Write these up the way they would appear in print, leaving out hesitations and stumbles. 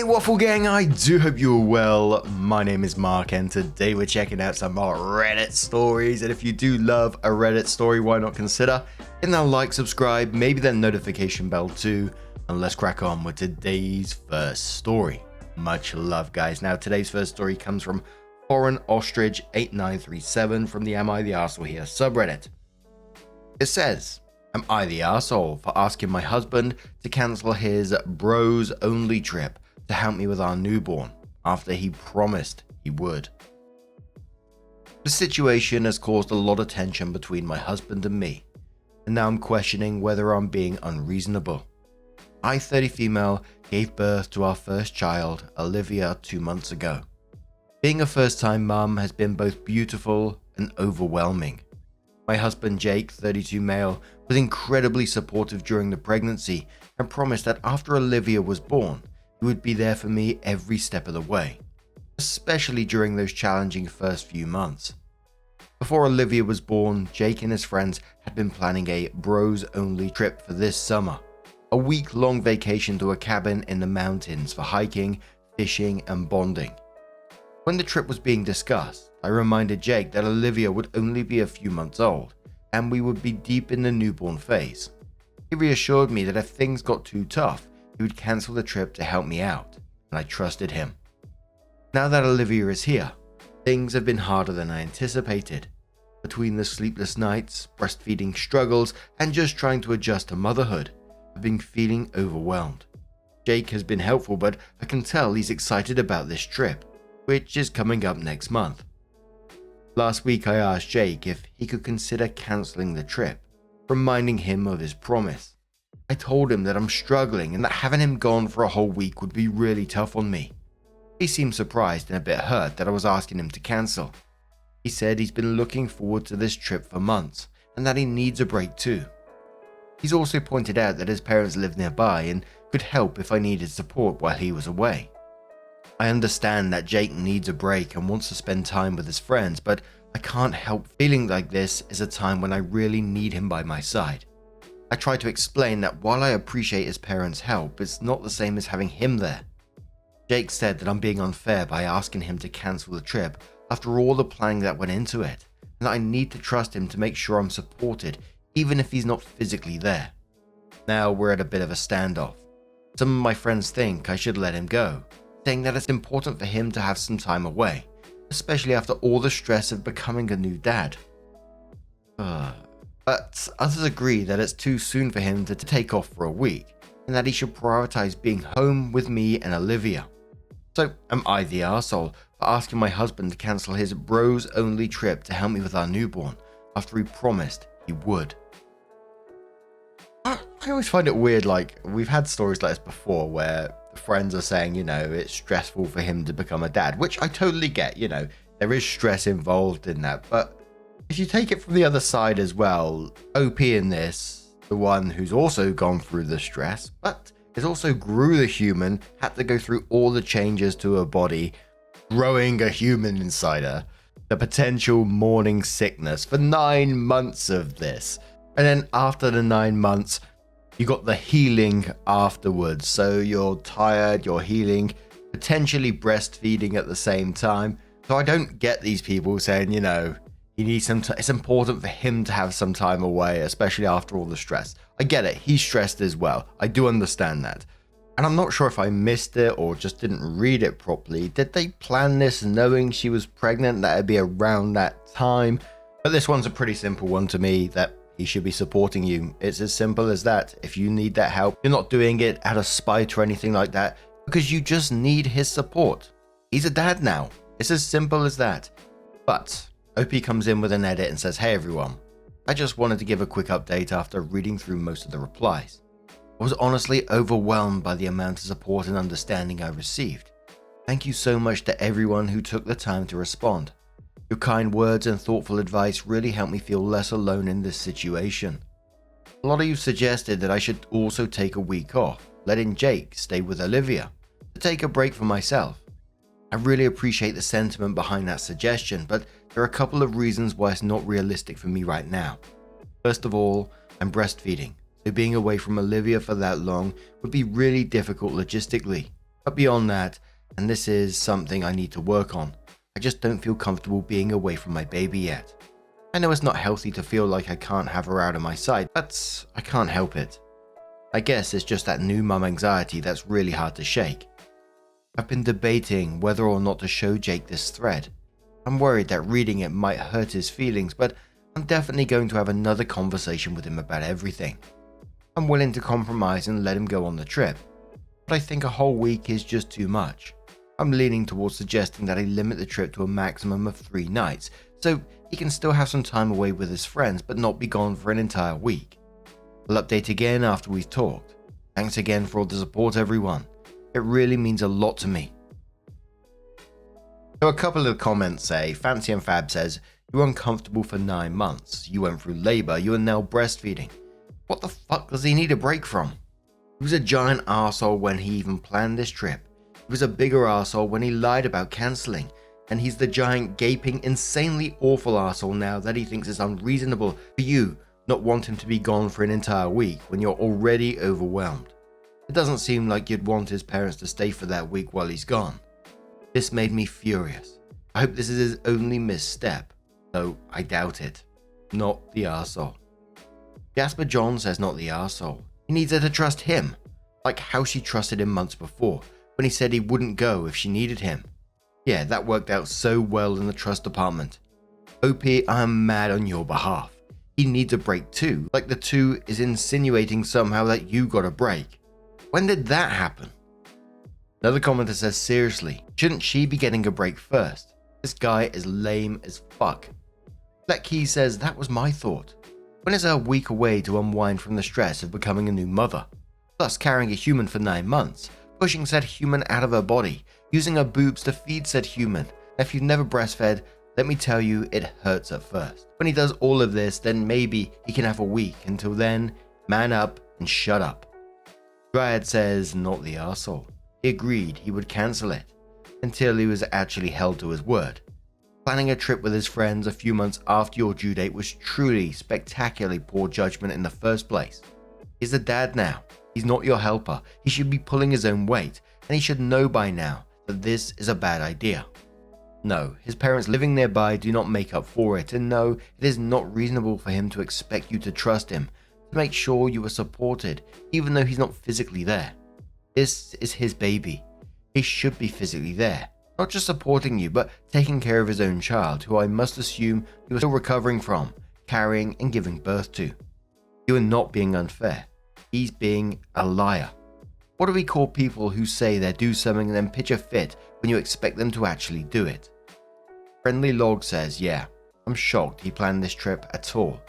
Hey Waffle Gang, I do hope you're well. My name is Mark and today we're checking out some more Reddit stories, and if you do love a Reddit story, why not consider hitting that like, subscribe, maybe that notification bell too, and let's crack on with today's first story. Much love guys. Now today's first story comes from Foreign Ostrich 8937 from the Am I the Arsehole Here subreddit. It says, am I the arsehole for asking my husband to cancel his bros only trip to help me with our newborn after he promised he would? The situation has caused a lot of tension between my husband and me, and now I'm questioning whether I'm being unreasonable. I, 30 female, gave birth to our first child, Olivia, 2 months ago. Being a first-time mum has been both beautiful and overwhelming. My husband Jake, 32 male, was incredibly supportive during the pregnancy and promised that after Olivia was born, he would be there for me every step of the way, especially during those challenging first few months. Before Olivia was born, Jake and his friends had been planning a bros-only trip for this summer, a week-long vacation to a cabin in the mountains for hiking, fishing, and bonding. When the trip was being discussed, I reminded Jake that Olivia would only be a few months old, and we would be deep in the newborn phase. He reassured me that if things got too tough, he would cancel the trip to help me out, and I trusted him. Now that Olivia is here, things have been harder than I anticipated. Between the sleepless nights, breastfeeding struggles, and just trying to adjust to motherhood, I've been feeling overwhelmed. Jake has been helpful, but I can tell he's excited about this trip, which is coming up next month. Last week I asked Jake if he could consider cancelling the trip, reminding him of his promise. I told him that I'm struggling and that having him gone for a whole week would be really tough on me. He seemed surprised and a bit hurt that I was asking him to cancel. He said he's been looking forward to this trip for months and that he needs a break too. He's also pointed out that his parents live nearby and could help if I needed support while he was away. I understand that Jake needs a break and wants to spend time with his friends, but I can't help feeling like this is a time when I really need him by my side. I try to explain that while I appreciate his parents' help, it's not the same as having him there. Jake said that I'm being unfair by asking him to cancel the trip after all the planning that went into it, and that I need to trust him to make sure I'm supported even if he's not physically there. Now we're at a bit of a standoff. Some of my friends think I should let him go, saying that it's important for him to have some time away, especially after all the stress of becoming a new dad. But others agree that it's too soon for him to take off for a week, and that he should prioritize being home with me and Olivia. So am I the arsehole for asking my husband to cancel his bros only trip to help me with our newborn after he promised he would? I always find it weird, like we've had stories like this before where friends are saying, it's stressful for him to become a dad, which I totally get, there is stress involved in that. But if you take it from the other side as well, OP in this, the one who's also gone through the stress, but is also grew the human, had to go through all the changes to her body, growing a human inside her, the potential morning sickness for 9 months of this. And then after the 9 months, you got the healing afterwards. So you're tired, you're healing, potentially breastfeeding at the same time. So I don't get these people saying, he needs some it's important for him to have some time away, especially after all the stress. I get it. He's stressed as well. I do understand that. And I'm not sure if I missed it or just didn't read it properly. Did they plan this knowing she was pregnant, that it'd be around that time? But this one's a pretty simple one to me, that he should be supporting you. It's as simple as that. If you need that help, you're not doing it out of spite or anything like that, because you just need his support. He's a dad now. It's as simple as that. But OP comes in with an edit and says, hey everyone, I just wanted to give a quick update after reading through most of the replies. I was honestly overwhelmed by the amount of support and understanding I received. Thank you so much to everyone who took the time to respond. Your kind words and thoughtful advice really helped me feel less alone in this situation. A lot of you suggested that I should also take a week off, letting Jake stay with Olivia, to take a break for myself. I really appreciate the sentiment behind that suggestion, but there are a couple of reasons why it's not realistic for me right now. First of all, I'm breastfeeding, so being away from Olivia for that long would be really difficult logistically. But beyond that, and this is something I need to work on, I just don't feel comfortable being away from my baby yet. I know it's not healthy to feel like I can't have her out of my sight, but I can't help it. I guess it's just that new mum anxiety that's really hard to shake. I've been debating whether or not to show Jake this thread. I'm worried that reading it might hurt his feelings, but I'm definitely going to have another conversation with him about everything. I'm willing to compromise and let him go on the trip, but I think a whole week is just too much. I'm leaning towards suggesting that I limit the trip to a maximum of 3 nights, so he can still have some time away with his friends but not be gone for an entire week. I'll update again after we've talked. Thanks again for all the support, everyone. It really means a lot to me. So a couple of comments say, Fancy and Fab says, you were uncomfortable for 9 months. You went through labor, you are now breastfeeding. What the fuck does he need a break from? He was a giant arsehole when he even planned this trip. He was a bigger arsehole when he lied about cancelling. And he's the giant gaping, insanely awful arsehole now that he thinks it's unreasonable for you not want him to be gone for an entire week when you're already overwhelmed. It doesn't seem like you'd want his parents to stay for that week while he's gone. This made me furious. I hope this is his only misstep, though I doubt it. Not the arsehole. Jasper John says not the arsehole. He needs her to trust him, like how she trusted him months before, when he said he wouldn't go if she needed him. Yeah, that worked out so well in the trust department. OP, I'm mad on your behalf. He needs a break too, like the 2 is insinuating somehow that you got a break. When did that happen? Another commenter says, seriously, shouldn't she be getting a break first? This guy is lame as fuck. Black Key says, that was my thought. When is her week away to unwind from the stress of becoming a new mother? Plus carrying a human for 9 months, pushing said human out of her body, using her boobs to feed said human. If you've never breastfed, let me tell you, it hurts at first. When he does all of this, then maybe he can have a week. Until then, man up and shut up. Dryad says, not the arsehole. He agreed he would cancel it, until he was actually held to his word. Planning a trip with his friends a few months after your due date was truly spectacularly poor judgment in the first place. He's a dad now. He's not your helper. He should be pulling his own weight, and he should know by now that this is a bad idea. No, his parents living nearby do not make up for it, and no, it is not reasonable for him to expect you to trust him, to make sure you are supported, even though he's not physically there. This is his baby. He should be physically there, not just supporting you, but taking care of his own child, who I must assume you are still recovering from, carrying and giving birth to. You are not being unfair. He's being a liar. What do we call people who say they do something and then pitch a fit when you expect them to actually do it? Friendly Log says, yeah, I'm shocked he planned this trip at all.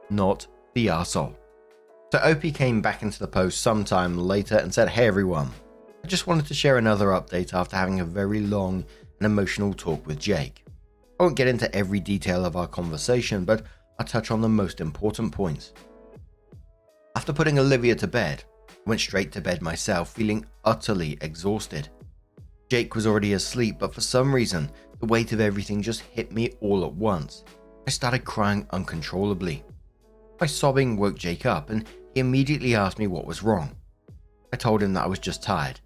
Not the arsehole. So OP came back into the post sometime later and said, hey everyone, I just wanted to share another update after having a very long and emotional talk with Jake. I won't get into every detail of our conversation, but I'll touch on the most important points. After putting Olivia to bed, I went straight to bed myself, feeling utterly exhausted. Jake was already asleep, but for some reason, the weight of everything just hit me all at once. I started crying uncontrollably. My sobbing woke Jake up, and he immediately asked me what was wrong. I told him that I was just tired,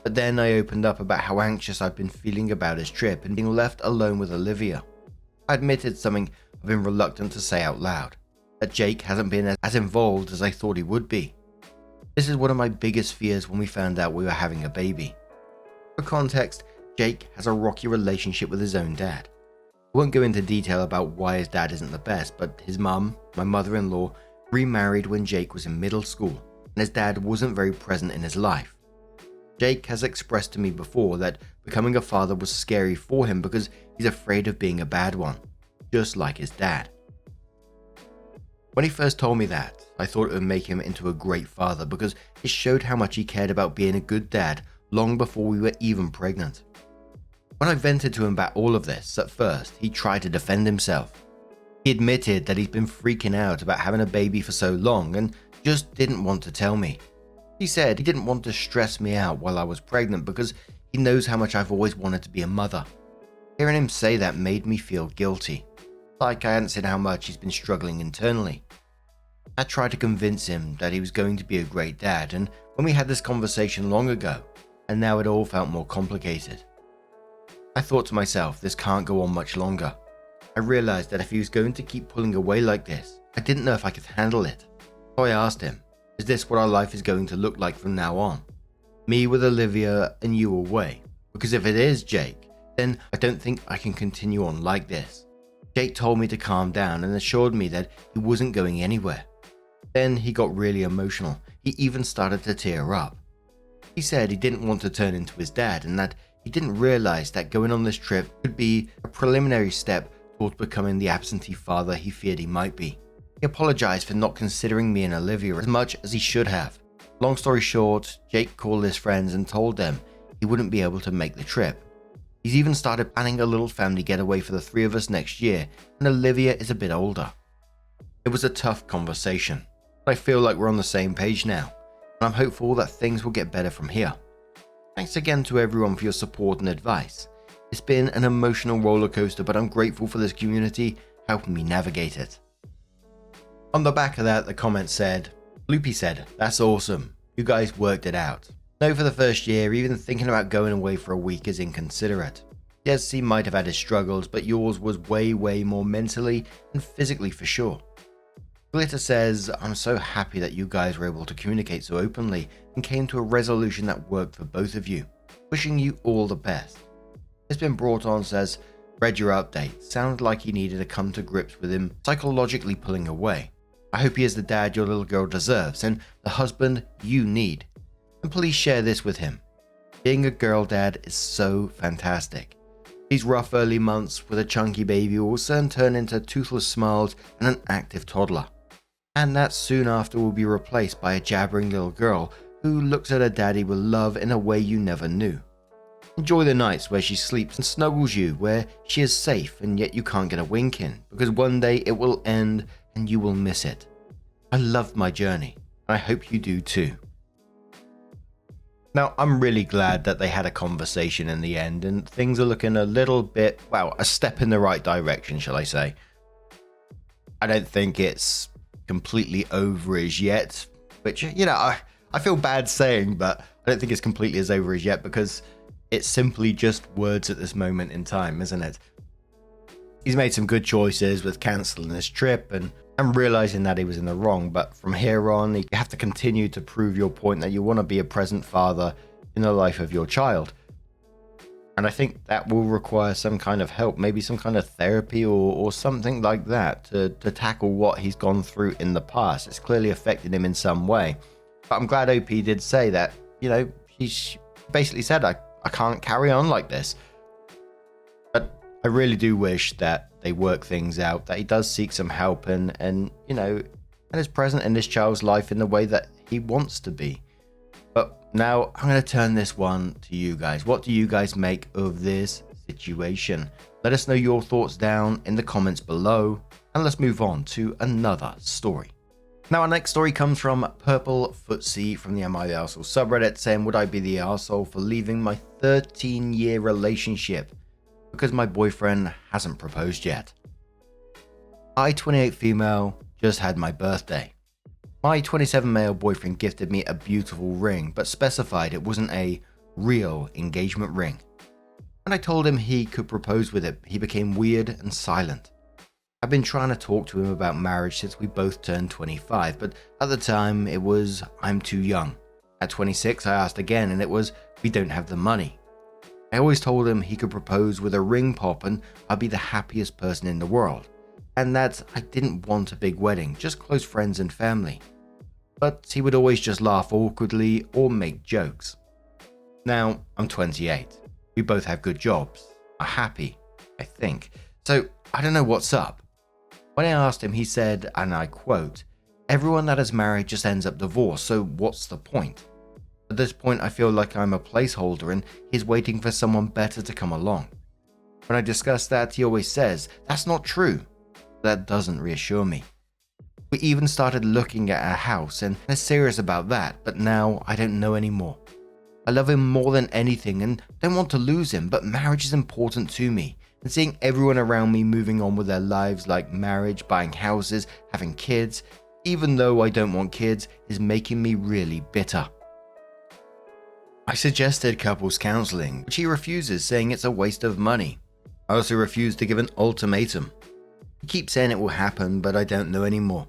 but then I opened up about how anxious I'd been feeling about his trip and being left alone with Olivia. I admitted something I've been reluctant to say out loud, that Jake hasn't been as involved as I thought he would be. This is one of my biggest fears when we found out we were having a baby. For context, Jake has a rocky relationship with his own dad. I won't go into detail about why his dad isn't the best, but his mum, my mother-in-law, remarried when Jake was in middle school, and his dad wasn't very present in his life. Jake has expressed to me before that becoming a father was scary for him because he's afraid of being a bad one, just like his dad. When he first told me that, I thought it would make him into a great father because it showed how much he cared about being a good dad long before we were even pregnant. When I vented to him about all of this, at first, he tried to defend himself. He admitted that he'd been freaking out about having a baby for so long and just didn't want to tell me. He said he didn't want to stress me out while I was pregnant because he knows how much I've always wanted to be a mother. Hearing him say that made me feel guilty, like I hadn't seen how much he's been struggling internally. I tried to convince him that he was going to be a great dad, and when we had this conversation long ago, and now it all felt more complicated. I thought to myself, this can't go on much longer. I realized that if he was going to keep pulling away like this, I didn't know if I could handle it. So I asked him, is this what our life is going to look like from now on? Me with Olivia and you away? Because if it is, Jake, then I don't think I can continue on like this. Jake told me to calm down and assured me that he wasn't going anywhere. Then he got really emotional. He even started to tear up. He said he didn't want to turn into his dad and that he didn't realize that going on this trip could be a preliminary step towards becoming the absentee father he feared he might be. He apologized for not considering me and Olivia as much as he should have. Long story short, Jake called his friends and told them he wouldn't be able to make the trip. He's even started planning a little family getaway for the three of us next year, and Olivia is a bit older. It was a tough conversation, but I feel like we're on the same page now, and I'm hopeful that things will get better from here. Thanks again to everyone for your support and advice. It's been an emotional roller coaster, but I'm grateful for this community helping me navigate it. On the back of that, the comment said, Loopy said, that's awesome. You guys worked it out. No, for the first year, even thinking about going away for a week is inconsiderate. Yes, he might have had his struggles, but yours was way more mentally and physically for sure. Glitter says, I'm so happy that you guys were able to communicate so openly and came to a resolution that worked for both of you. Wishing you all the best. It's been brought on says, read your update. Sounded like he needed to come to grips with him psychologically pulling away. I hope he is the dad your little girl deserves and the husband you need. And please share this with him. Being a girl dad is so fantastic. These rough early months with a chunky baby will soon turn into toothless smiles and an active toddler. And that soon after will be replaced by a jabbering little girl who looks at her daddy with love in a way you never knew. Enjoy the nights where she sleeps and snuggles you, where she is safe and yet you can't get a wink in, because one day it will end and you will miss it. I loved my journey, and I hope you do too. Now, I'm really glad that they had a conversation in the end, and things are looking a little bit, well, a step in the right direction, shall I say. I don't think it's completely over as yet, which, you know, I feel bad saying, but I don't think it's completely as over as yet because it's simply just words at this moment in time, isn't it? He's made some good choices with cancelling this trip and realizing that he was in the wrong, but from here on, you have to continue to prove your point that you want to be a present father in the life of your child. And I think that will require some kind of help, maybe some kind of therapy or something like that to tackle what he's gone through in the past. It's clearly affected him in some way. But I'm glad OP did say that, you know, he basically said, I can't carry on like this. But I really do wish that they work things out, that he does seek some help and you know, and is present in this child's life in the way that he wants to be. But now I'm going to turn this one to you guys. What do you guys make of this situation? Let us know your thoughts down in the comments below, and let's move on to another story. Now, our next story comes from Purple Footsie from the Am I the Arsehole subreddit, saying, would I be the arsehole for leaving my 13-year relationship because my boyfriend hasn't proposed yet? I, 28 female, just had my birthday. My 27 male boyfriend gifted me a beautiful ring, but specified it wasn't a real engagement ring. When I told him he could propose with it, he became weird and silent. I've been trying to talk to him about marriage since we both turned 25, but at the time it was, I'm too young. At 26, I asked again and it was, we don't have the money. I always told him he could propose with a ring pop and I'd be the happiest person in the world, and that I didn't want a big wedding, just close friends and family. But he would always just laugh awkwardly or make jokes. Now, I'm 28. We both have good jobs, are happy, I think, so I don't know what's up. When I asked him, he said, and I quote, everyone that is married just ends up divorced, so what's the point? At this point, I feel like I'm a placeholder and he's waiting for someone better to come along. When I discuss that, he always says, that's not true. That doesn't reassure me. We even started looking at our house and are serious about that, but now I don't know anymore. I love him more than anything and don't want to lose him, but marriage is important to me. And seeing everyone around me moving on with their lives like marriage, buying houses, having kids, even though I don't want kids, is making me really bitter. I suggested couples counseling, which he refuses, saying it's a waste of money. I also refuse to give an ultimatum. He keeps saying it will happen, but I don't know anymore.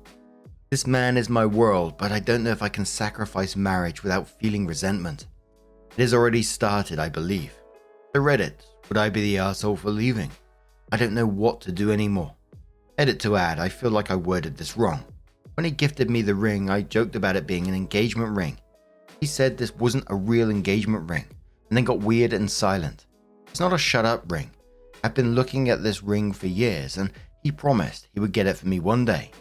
This man is my world, but I don't know if I can sacrifice marriage without feeling resentment. It has already started, I believe. So Reddit, would I be the arsehole for leaving? I don't know what to do anymore. Edit to add, I feel like I worded this wrong. When he gifted me the ring, I joked about it being an engagement ring. He said this wasn't a real engagement ring, and then got weird and silent. It's not a shut up ring. I've been looking at this ring for years, and he promised he would get it for me one day.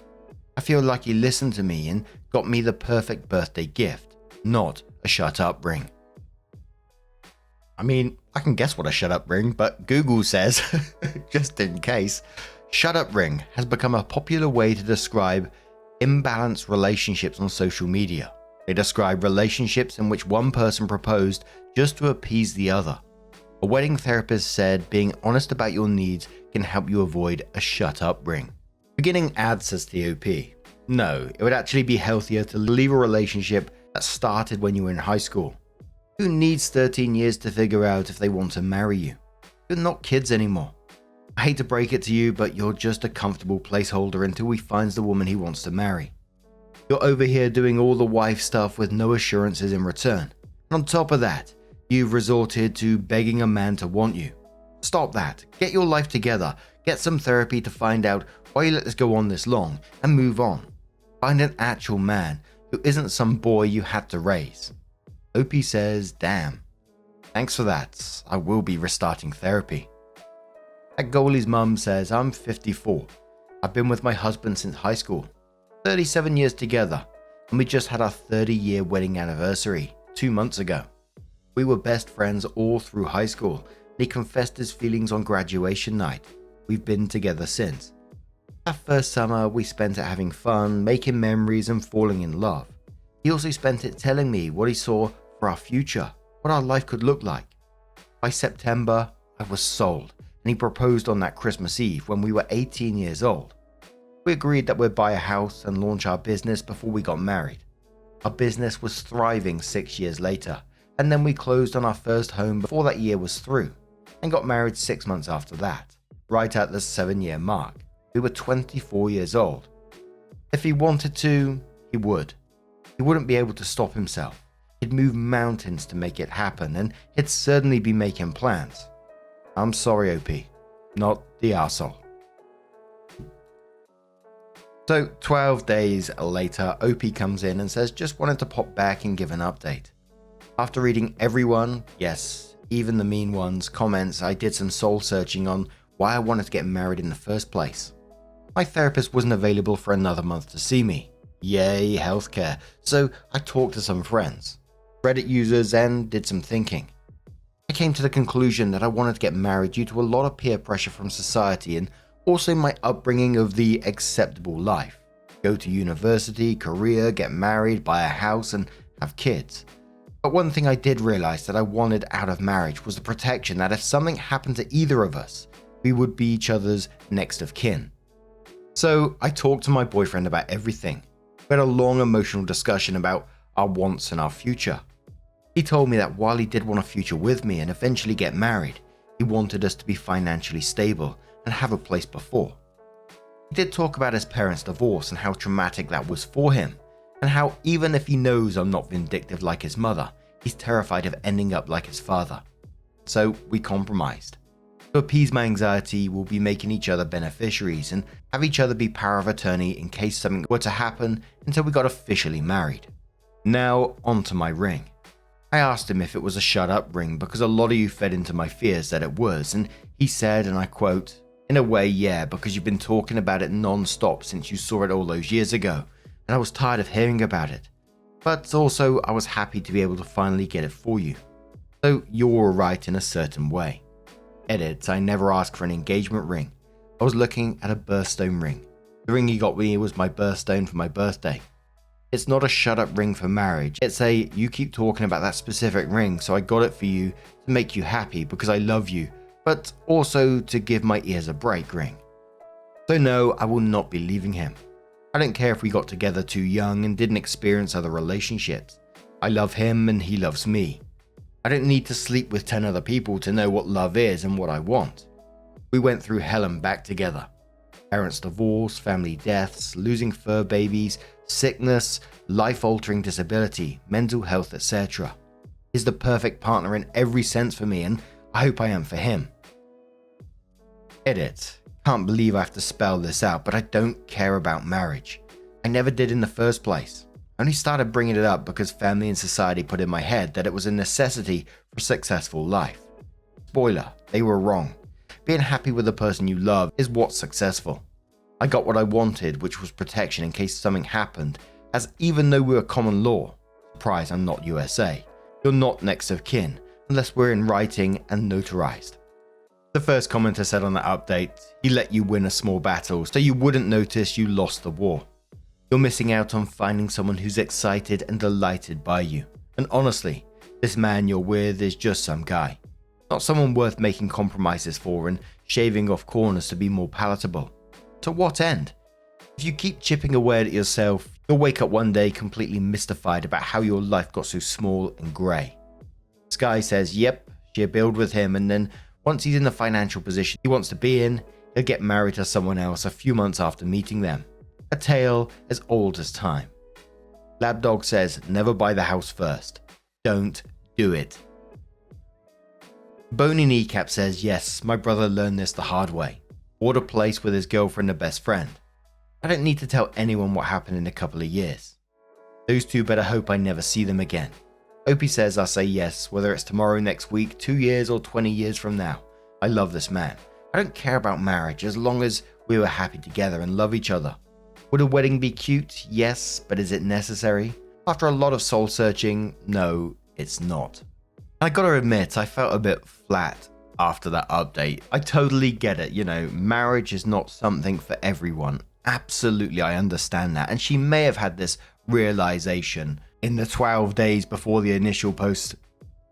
I feel like he listened to me and got me the perfect birthday gift, not a shut up ring. I mean, I can guess what a shut up ring, but Google says, just in case, shut up ring has become a popular way to describe imbalanced relationships on social media. They describe relationships in which one person proposed just to appease the other. A wedding therapist said being honest about your needs can help you avoid a shut up ring. Beginning ad says the OP. No, it would actually be healthier to leave a relationship that started when you were in high school. Who needs 13 years to figure out if they want to marry you? You're not kids anymore. I hate to break it to you, but you're just a comfortable placeholder until he finds the woman he wants to marry. You're over here doing all the wife stuff with no assurances in return. And on top of that, you've resorted to begging a man to want you. Stop that. Get your life together. Get some therapy to find out why you let this go on this long and move on. Find an actual man who isn't some boy you had to raise. OP says, damn. Thanks for that. I will be restarting therapy. That goalie's mum says, I'm 54. I've been with my husband since high school. 37 years together, and we just had our 30-year wedding anniversary 2 months ago. We were best friends all through high school, and he confessed his feelings on graduation night. We've been together since. That first summer, we spent it having fun, making memories, and falling in love. He also spent it telling me what he saw for our future, what our life could look like. By September, I was sold, and he proposed on that Christmas Eve when we were 18 years old. We agreed that we'd buy a house and launch our business before we got married. Our business was thriving 6 years later, and then we closed on our first home before that year was through, and got married 6 months after that, right at the 7-year mark. We were 24 years old. If he wanted to, he would. He wouldn't be able to stop himself. He'd move mountains to make it happen, and he'd certainly be making plans. I'm sorry, OP, not the arsehole. So 12 days later, OP comes in and says just wanted to pop back and give an update. After reading everyone, yes, even the mean ones, comments, I did some soul searching on why I wanted to get married in the first place. My therapist wasn't available for another month to see me. Yay, healthcare. So I talked to some friends, Reddit users, and did some thinking. I came to the conclusion that I wanted to get married due to a lot of peer pressure from society and also my upbringing of the acceptable life. Go to university, career, get married, buy a house, and have kids. But one thing I did realize that I wanted out of marriage was the protection that if something happened to either of us, we would be each other's next of kin. So I talked to my boyfriend about everything. We had a long emotional discussion about our wants and our future. He told me that while he did want a future with me and eventually get married, he wanted us to be financially stable and have a place before. He did talk about his parents' divorce and how traumatic that was for him, and how even if he knows I'm not vindictive like his mother, he's terrified of ending up like his father. So we compromised. To appease my anxiety, we'll be making each other beneficiaries and have each other be power of attorney in case something were to happen until we got officially married. Now onto my ring. I asked him if it was a shut up ring because a lot of you fed into my fears that it was, and he said, and I quote, "In a way, yeah, because you've been talking about it non-stop since you saw it all those years ago, and I was tired of hearing about it. But also, I was happy to be able to finally get it for you. So you're right in a certain way." Edit, I never asked for an engagement ring. I was looking at a birthstone ring. The ring he got me was my birthstone for my birthday. It's not a shut up ring for marriage. It's a, you keep talking about that specific ring, so I got it for you to make you happy because I love you, but also to give my ears a break ring. So no, I will not be leaving him. I don't care if we got together too young and didn't experience other relationships. I love him and he loves me. I don't need to sleep with 10 other people to know what love is and what I want. We went through hell and back together. Parents' divorce, family deaths, losing fur babies, sickness, life-altering disability, mental health, etc. He's the perfect partner in every sense for me, and I hope I am for him. Edit. Can't believe I have to spell this out, but I don't care about marriage. I never did in the first place. I only started bringing it up because family and society put in my head that it was a necessity for a successful life. Spoiler, they were wrong. Being happy with the person you love is what's successful. I got what I wanted, which was protection in case something happened, as even though we're common law, surprise, I'm not USA, you're not next of kin, unless we're in writing and notarized. The first commenter said on that update, he let you win a small battle so you wouldn't notice you lost the war. You're missing out on finding someone who's excited and delighted by you. And honestly, this man you're with is just some guy. Not someone worth making compromises for and shaving off corners to be more palatable. To what end? If you keep chipping away at yourself, you'll wake up one day completely mystified about how your life got so small and grey. Sky says, yep, she'll build with him, and then once he's in the financial position he wants to be in, he'll get married to someone else a few months after meeting them. A tale as old as time. Labdog says, never buy the house first. Don't do it. Bony Kneecap says, yes, my brother learned this the hard way. Bought a place with his girlfriend and best friend. I don't need to tell anyone what happened in a couple of years. Those two better hope I never see them again. Opie says, I say yes, whether it's tomorrow, next week, 2 years or 20 years from now. I love this man. I don't care about marriage as long as we were happy together and love each other. Would a wedding be cute? Yes, but is it necessary? After a lot of soul searching, no, it's not. I gotta admit, I felt a bit flat after that update. I totally get it, marriage is not something for everyone. Absolutely, I understand that. And she may have had this realization in the 12 days before the initial post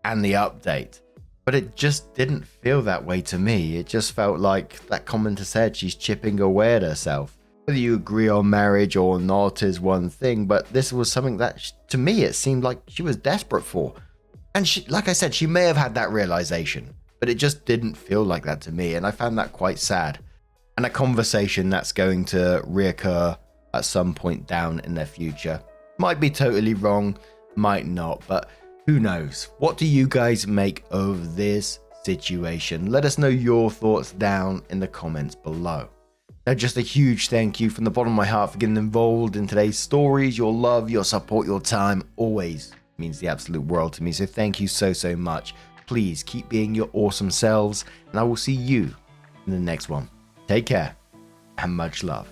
and the update. But it just didn't feel that way to me. It just felt like that commenter said she's chipping away at herself. Whether you agree on marriage or not is one thing, but this was something that, to me, it seemed like she was desperate for. And she, like I said, she may have had that realization, but it just didn't feel like that to me, and I found that quite sad. And a conversation that's going to reoccur at some point down in their future. Might be totally wrong, might not, but who knows? What do you guys make of this situation? Let us know your thoughts down in the comments below. Now, just a huge thank you from the bottom of my heart for getting involved in today's stories. Your love, your support, your time always means the absolute world to me. So thank you so much. Please keep being your awesome selves, and I will see you in the next one. Take care and much love.